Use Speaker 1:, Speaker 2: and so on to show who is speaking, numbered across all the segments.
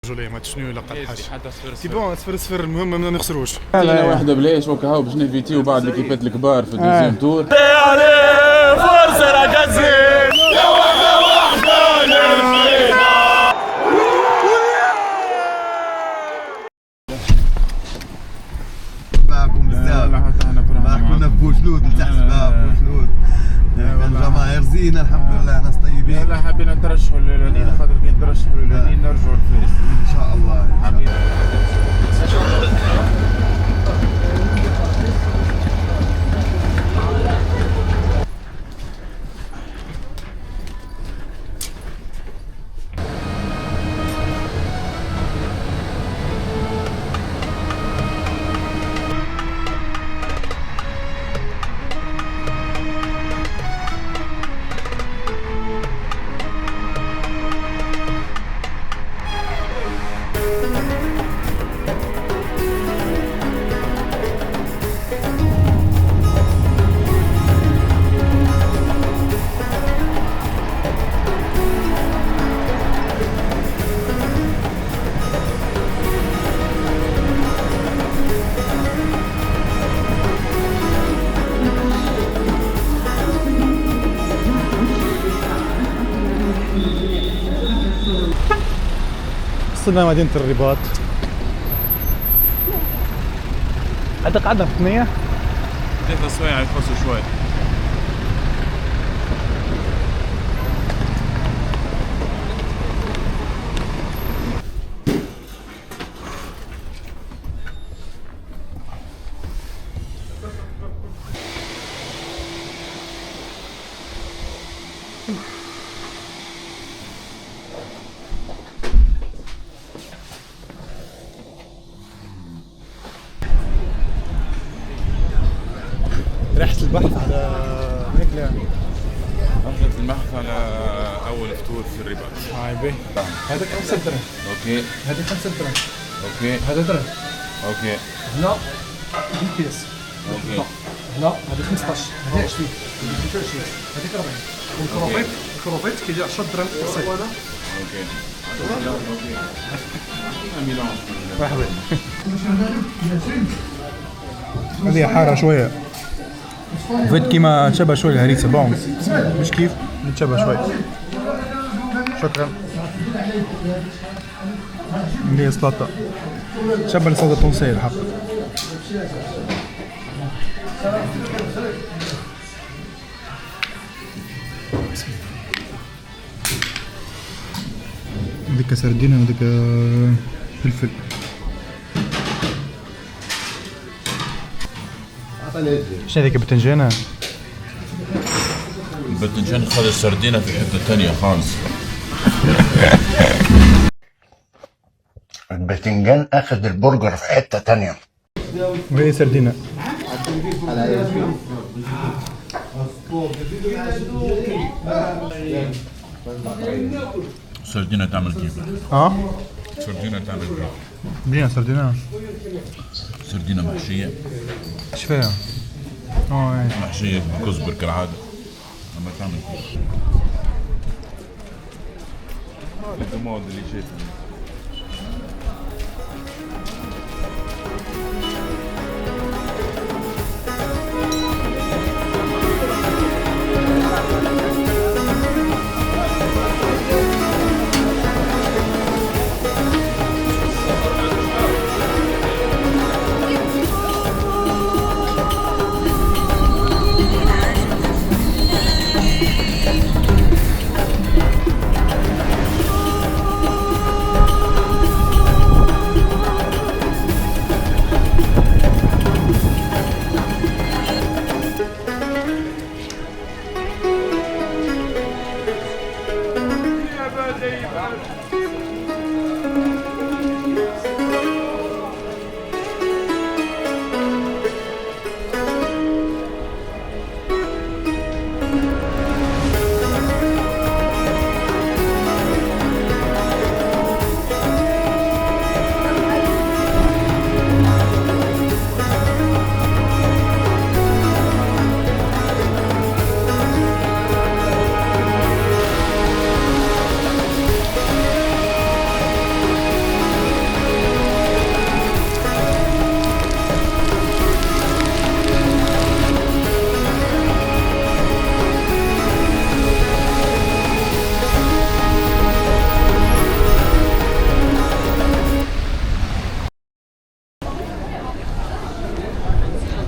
Speaker 1: جولي ماتش شنو لقى الحاج
Speaker 2: حتى صفر
Speaker 1: تي بون صفر صفر المهم ما نخسروش.
Speaker 3: لا واحده بلاش وكا هاو باش نفيتيو بعض ليكيبات الكبار في الدوزيام تور.
Speaker 4: فرصه راكزين
Speaker 5: معكم بزاف كنا في بوجلود نتاع سباب بوجلود الجماهير زينه الحمد لله ناس طيبين.
Speaker 3: لا حبينا نترشحوا للعنين خاطر كي نترشحوا للعنين نرجعوا لفاس
Speaker 5: ان شاء الله
Speaker 1: وصلنا مدينة الرباط. هذا قعدنا في ثنية
Speaker 2: 3 سوايع يخلصوا شوي.
Speaker 1: رحت البحث على هيك
Speaker 2: رحلة البحث على أول فطور في الرباط.
Speaker 1: هاي بي هذا 5 درهم.
Speaker 2: أوكي.
Speaker 1: هذا 5 درهم.
Speaker 2: أوكي.
Speaker 1: هذا درهم.
Speaker 2: أوكي.
Speaker 1: هنا 10 بيس.
Speaker 2: أوكي.
Speaker 1: هنا هذا 15 هذا 20 هذيك 40 والكروبيت كيجي 10 درهم في الصيف.
Speaker 2: أوكي. أوكي.
Speaker 1: مرحبا. هذه حارة شوية فيت كيما تشبه شوية الهريسة بون مش كيف نتشبه شوية. شكرا. اللي هي سلطة تشبه السلطة التونسية الحق. هذيك سردينة وهذيك فلفل. شنو هذيك بتنجانة؟
Speaker 2: الباذنجان خذ السردينة في حتة ثانية خالص.
Speaker 6: الباذنجان اخذ البرجر في حتة تانية.
Speaker 1: وهي سردينة.
Speaker 2: السردينة تعمل كيف؟ السردينة تعمل كيف؟
Speaker 1: بيان سردينة.
Speaker 2: سردينة محشية.
Speaker 1: ايش فيها؟
Speaker 2: محشية كزبر كالعادة. أما تعمل كيف؟ هذا المود اللي شايفه.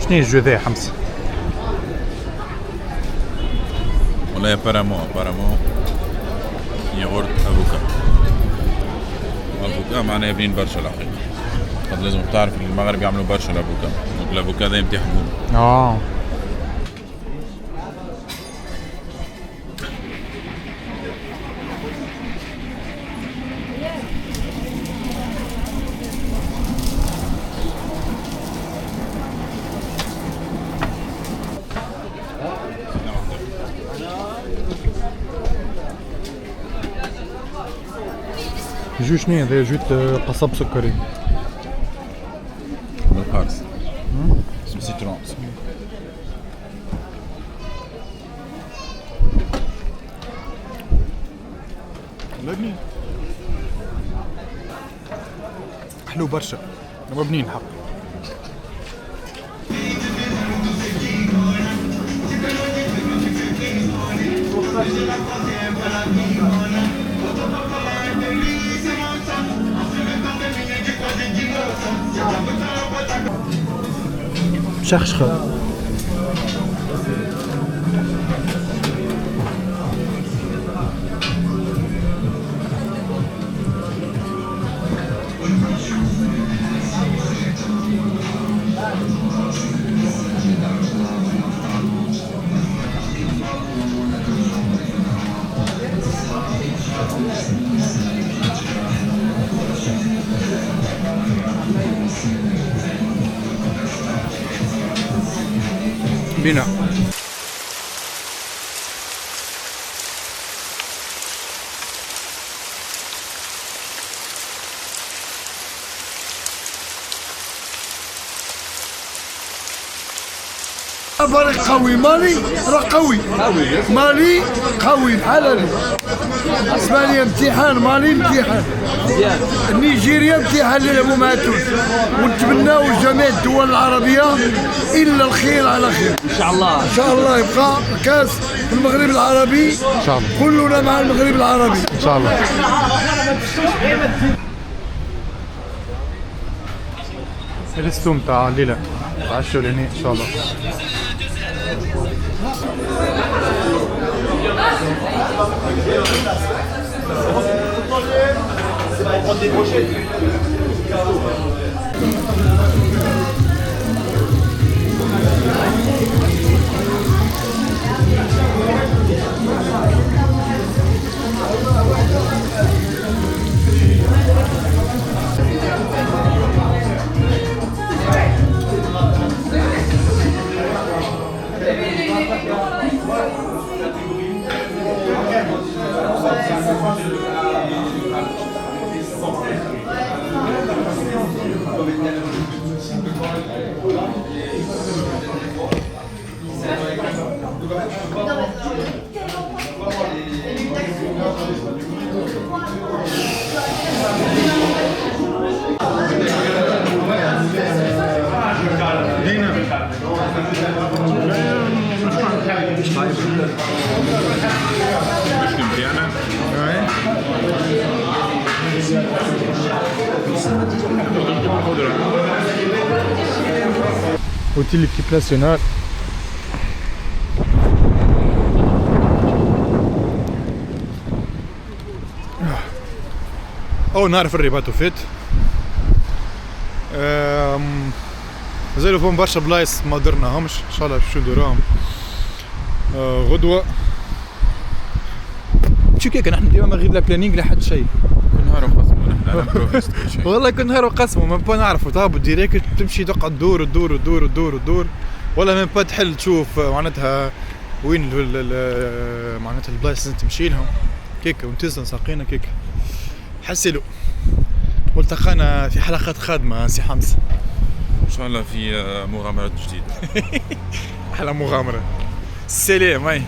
Speaker 1: شنو هي الجو ذا يا حمزة؟
Speaker 2: والله بارامون ياغورت افوكا. افوكا معناها بنين برشا الحقيقة. قد لازم تعرف المغرب يعملوا برشا الافوكا، دونك الافوكا دايما يحبونه.
Speaker 1: جو شنو هذا؟ جوت قصب سكري.
Speaker 2: بالقارص. اسمه سيترون.
Speaker 1: بنين. حلو برشا. هو بنين الحق. شخشخة. بنا
Speaker 7: فريق قوي. مالي راه قوي. مالي قوي بحال هذا. اسبانيا امتحان، مالي امتحان، نيجيريا امتحان اللي يلعبوا مع تونس. ونتمناو جميع الدول العربيه الا الخير على خير ان شاء الله. ان شاء الله يبقى كاس في المغرب العربي ان شاء الله، كلنا مع المغرب العربي ان شاء الله.
Speaker 1: السوم تاع الليله تعشوا لهنا ان شاء الله. Outil l'équipe nationale. أو نعرف الرباط وفات. مازالوا فهم برشا بلايص ما درناهمش، إن شاء الله باش نديروهم غدوة. شو كيك نحن ديما من غير لا بلانينغ لا حد شيء.
Speaker 2: كل نهار وقسموا نحن على بروفيست كل شيء.
Speaker 1: والله كل نهار وقسموا ما با نعرفوا تهبط ديريكت تمشي تقعد تدور ولا ما با تحل تشوف معناتها وين معناتها البلايص اللي تمشي لهم كيك ونتزن ساقينا كيك. حسلوا والتقانا في حلقات قادمة سي حمزة
Speaker 2: ان شاء الله في مغامرات جديدة.
Speaker 1: أحلى مغامرة. سلام.